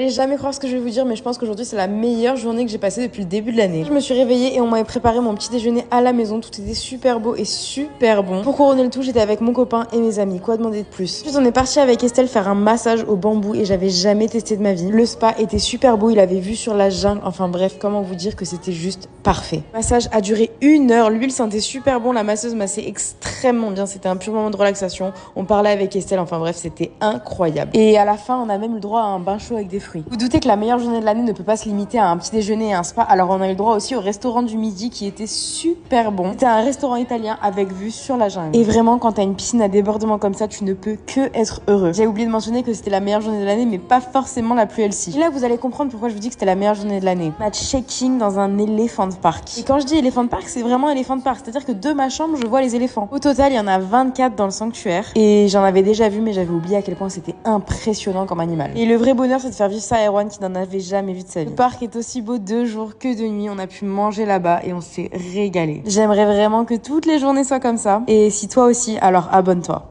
Je vais jamais croire ce que je vais vous dire, mais je pense qu'aujourd'hui c'est la meilleure journée que j'ai passée depuis le début de l'année. Je me suis réveillée et on m'avait préparé mon petit déjeuner à la maison. Tout était super beau et super bon. Pour couronner le tout, j'étais avec mon copain et mes amis. Quoi demander de plus? Ensuite, on est parti avec Estelle faire un massage au bambou et j'avais jamais testé de ma vie. Le spa était super beau, il avait vu sur la jungle. Enfin bref, comment vous dire que c'était juste parfait. Le massage a duré 1 heure. L'huile sentait super bon. La masseuse massait extrêmement bien. C'était un pur moment de relaxation. On parlait avec Estelle. Enfin bref, c'était incroyable. Et à la fin, on a même eu le droit à un bain chaud avec des fruits. Vous doutez que la meilleure journée de l'année ne peut pas se limiter à un petit déjeuner et un spa. Alors on a eu le droit aussi au restaurant du midi qui était super bon. C'était un restaurant italien avec vue sur la jungle. Et vraiment, quand t'as une piscine à débordement comme ça, tu ne peux que être heureux. J'ai oublié de mentionner que c'était la meilleure journée de l'année, mais pas forcément la plus healthy. Et là, vous allez comprendre pourquoi je vous dis que c'était la meilleure journée de l'année. On a check-in dans un elephant park. Et quand je dis elephant park, c'est vraiment elephant park. C'est-à-dire que de ma chambre, je vois les éléphants. Au total, il y en a 24 dans le sanctuaire. Et j'en avais déjà vu, mais j'avais oublié à quel point c'était impressionnant comme animal. Et le vrai bonheur, c'est de faire vivre ça à Erwan qui n'en avait jamais vu de sa vie. Le parc est aussi beau de jour que de nuit. On a pu manger là-bas et on s'est régalé. J'aimerais vraiment que toutes les journées soient comme ça. Et si toi aussi, alors abonne-toi.